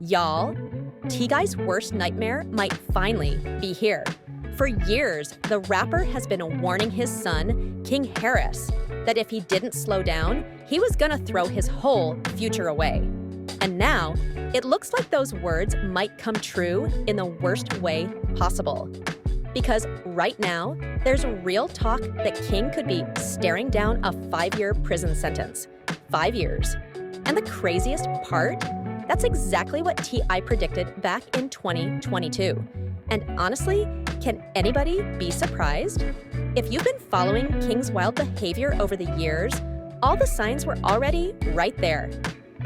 Y'all, T-Guy's worst nightmare might finally be here. For years, the rapper has been warning his son, King Harris, that if he didn't slow down, he was gonna throw his whole future away. And now, it looks like those words might come true in the worst way possible. Because right now, there's real talk that King could be staring down a 5-year prison sentence. 5 years. And the craziest part? That's exactly what T.I. predicted back in 2022. And honestly, can anybody be surprised? If you've been following King's wild behavior over the years, all the signs were already right there.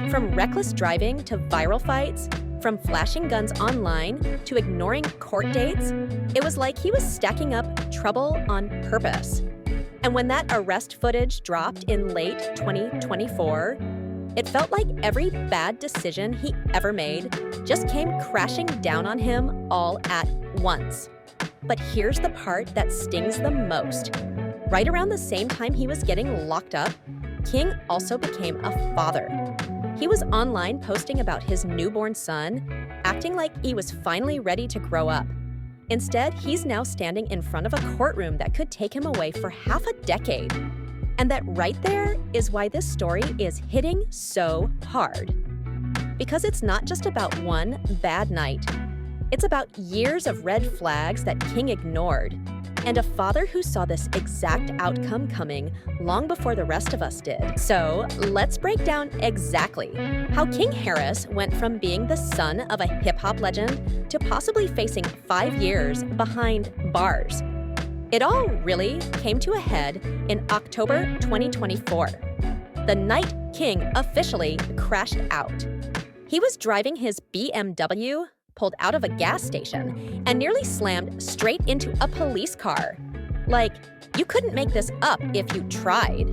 From reckless driving to viral fights, from flashing guns online to ignoring court dates, it was like he was stacking up trouble on purpose. And when that arrest footage dropped in late 2024, it felt like every bad decision he ever made just came crashing down on him all at once. But here's the part that stings the most. Right around the same time he was getting locked up, King also became a father. He was online posting about his newborn son, acting like he was finally ready to grow up. Instead, he's now standing in front of a courtroom that could take him away for half a decade. And that right there is why this story is hitting so hard. Because it's not just about one bad night. It's about years of red flags that King ignored, and a father who saw this exact outcome coming long before the rest of us did. So let's break down exactly how King Harris went from being the son of a hip-hop legend to possibly facing 5 years behind bars. It all really came to a head in October 2024, the night King officially crashed out. He was driving his BMW, pulled out of a gas station, and nearly slammed straight into a police car. Like, you couldn't make this up if you tried.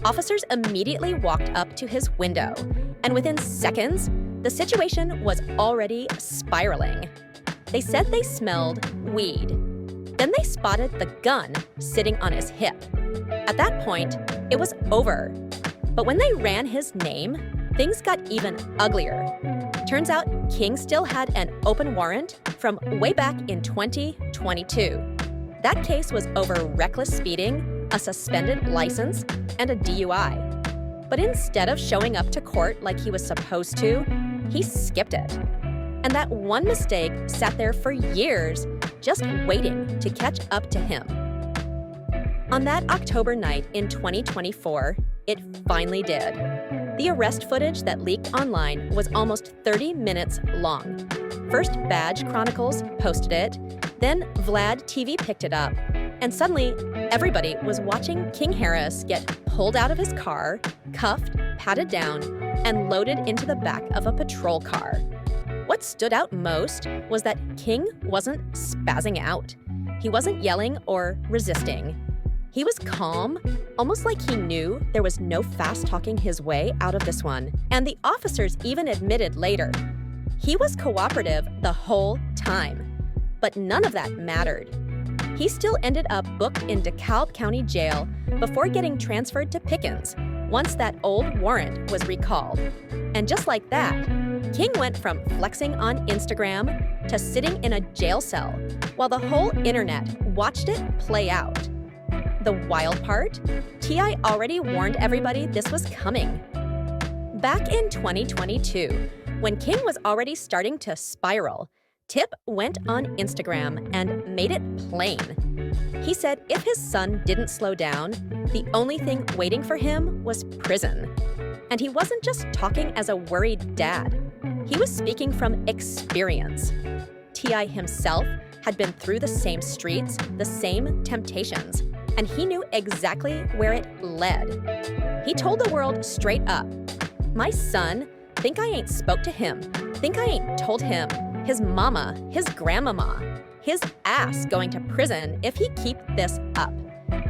Officers immediately walked up to his window, and within seconds, the situation was already spiraling. They said they smelled weed. Then they spotted the gun sitting on his hip. At that point, it was over. But when they ran his name, things got even uglier. Turns out King still had an open warrant from way back in 2022. That case was over reckless speeding, a suspended license, and a DUI. But instead of showing up to court like he was supposed to, he skipped it. And that one mistake sat there for years, just waiting to catch up to him. On that October night in 2024, it finally did. The arrest footage that leaked online was almost 30 minutes long. First Badge Chronicles posted it, then Vlad TV picked it up, and suddenly everybody was watching King Harris get pulled out of his car, cuffed, patted down, and loaded into the back of a patrol car. What stood out most was that King wasn't spazzing out. He wasn't yelling or resisting. He was calm, almost like he knew there was no fast-talking his way out of this one. And the officers even admitted later, he was cooperative the whole time. But none of that mattered. He still ended up booked in DeKalb County Jail before getting transferred to Pickens once that old warrant was recalled. And just like that, King went from flexing on Instagram to sitting in a jail cell while the whole internet watched it play out. The wild part? T.I. already warned everybody this was coming. Back in 2022, when King was already starting to spiral, Tip went on Instagram and made it plain. He said if his son didn't slow down, the only thing waiting for him was prison. And he wasn't just talking as a worried dad. He was speaking from experience. T.I. himself had been through the same streets, the same temptations, and he knew exactly where it led. He told the world straight up, "My son, think I ain't spoke to him, think I ain't told him, his mama, his grandmama, his ass going to prison if he keep this up.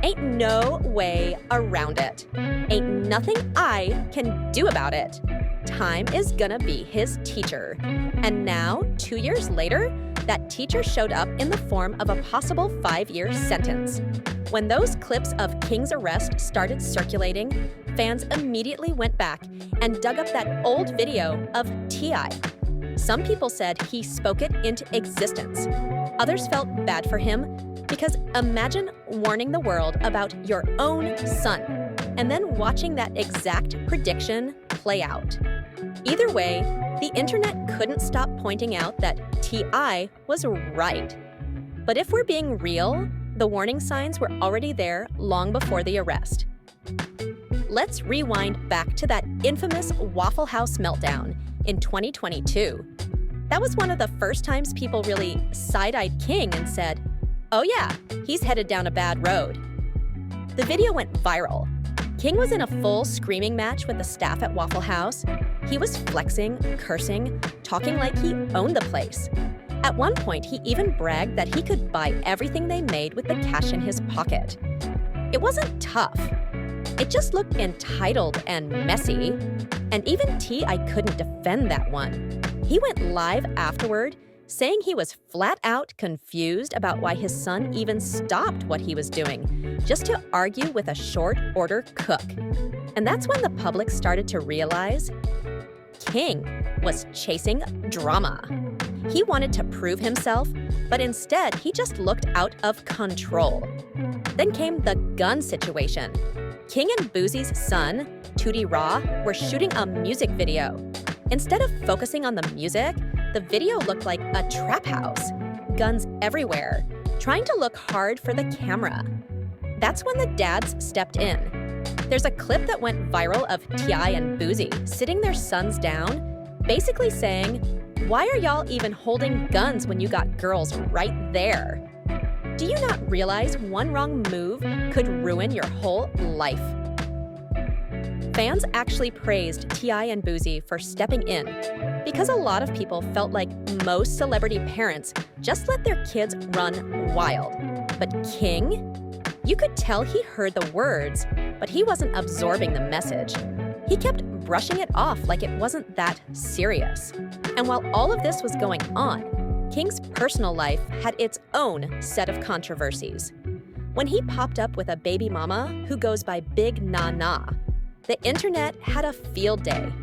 Ain't no way around it. Ain't nothing I can do about it. Time is gonna be his teacher." And now, 2 years later, that teacher showed up in the form of a possible 5-year sentence. When those clips of King's arrest started circulating, fans immediately went back and dug up that old video of T.I. Some people said he spoke it into existence. Others felt bad for him because imagine warning the world about your own son and then watching that exact prediction play out. Either way, the internet couldn't stop pointing out that T.I. was right. But if we're being real, the warning signs were already there long before the arrest. Let's rewind back to that infamous Waffle House meltdown in 2022. That was one of the first times people really side-eyed King and said, "Oh yeah, he's headed down a bad road." The video went viral. King was in a full screaming match with the staff at Waffle House. He was flexing, cursing, talking like he owned the place. At one point, he even bragged that he could buy everything they made with the cash in his pocket. It wasn't tough. It just looked entitled and messy. And even T.I. couldn't defend that one. He went live afterward, saying he was flat out confused about why his son even stopped what he was doing, just to argue with a short-order cook. And that's when the public started to realize King was chasing drama. He wanted to prove himself, but instead he just looked out of control. Then came the gun situation. King and Boosie's son, Tootie Raw, were shooting a music video. Instead of focusing on the music, the video looked like a trap house. Guns everywhere, trying to look hard for the camera. That's when the dads stepped in. There's a clip that went viral of T.I. and Boosie sitting their sons down, basically saying, "Why are y'all even holding guns when you got girls right there?" Do you not realize one wrong move could ruin your whole life? Fans actually praised T.I. and Boosie for stepping in because a lot of people felt like most celebrity parents just let their kids run wild. But King? You could tell he heard the words, but he wasn't absorbing the message. He kept brushing it off like it wasn't that serious. And while all of this was going on, King's personal life had its own set of controversies. When he popped up with a baby mama who goes by Big Nana, the internet had a field day.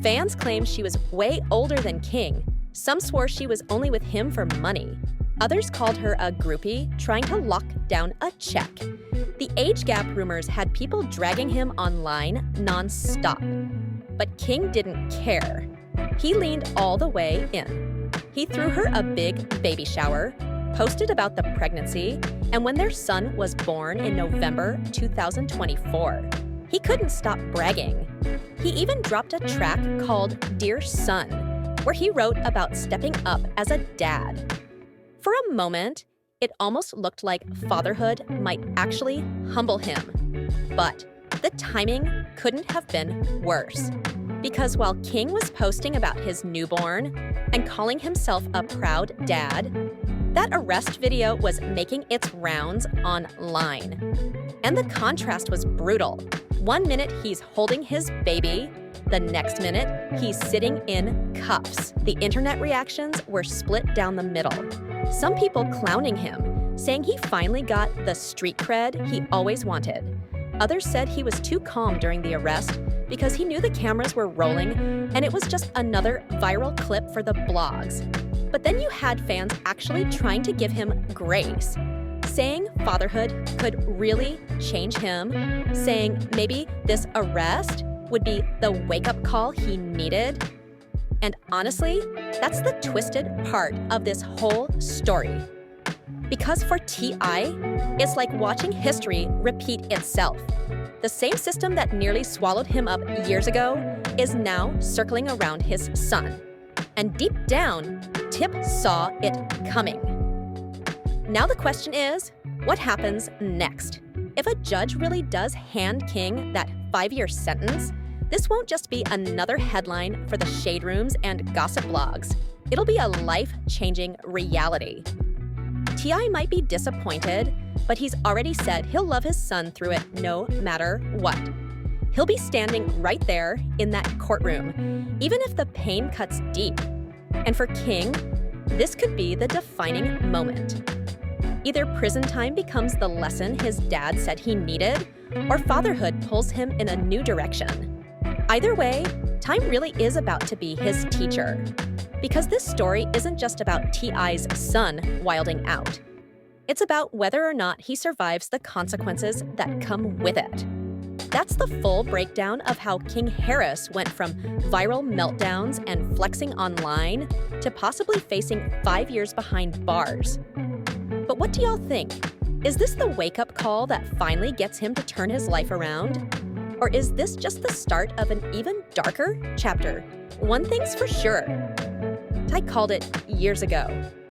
Fans claimed she was way older than King. Some swore she was only with him for money. Others called her a groupie trying to lock down a check. The age gap rumors had people dragging him online non-stop. But King didn't care. He leaned all the way in. He threw her a big baby shower, posted about the pregnancy, and when their son was born in November 2024, he couldn't stop bragging. He even dropped a track called Dear Son, where he wrote about stepping up as a dad. For a moment, it almost looked like fatherhood might actually humble him. But the timing couldn't have been worse. Because while King was posting about his newborn and calling himself a proud dad, that arrest video was making its rounds online. And the contrast was brutal. One minute he's holding his baby, the next minute he's sitting in cuffs. The internet reactions were split down the middle. Some people clowning him, saying he finally got the street cred he always wanted. Others said he was too calm during the arrest because he knew the cameras were rolling and it was just another viral clip for the blogs. But then you had fans actually trying to give him grace, saying fatherhood could really change him, saying maybe this arrest would be the wake-up call he needed. And honestly, that's the twisted part of this whole story. Because for T.I., it's like watching history repeat itself. The same system that nearly swallowed him up years ago is now circling around his son. And deep down, Tip saw it coming. Now the question is, what happens next? If a judge really does hand King that 5-year sentence, this won't just be another headline for the shade rooms and gossip blogs. It'll be a life-changing reality. T.I. might be disappointed, but he's already said he'll love his son through it no matter what. He'll be standing right there in that courtroom, even if the pain cuts deep. And for King, this could be the defining moment. Either prison time becomes the lesson his dad said he needed, or fatherhood pulls him in a new direction. Either way, time really is about to be his teacher. Because this story isn't just about T.I.'s son wilding out. It's about whether or not he survives the consequences that come with it. That's the full breakdown of how King Harris went from viral meltdowns and flexing online to possibly facing 5 years behind bars. But what do y'all think? Is this the wake-up call that finally gets him to turn his life around? Or is this just the start of an even darker chapter? One thing's for sure. Ty called it years ago.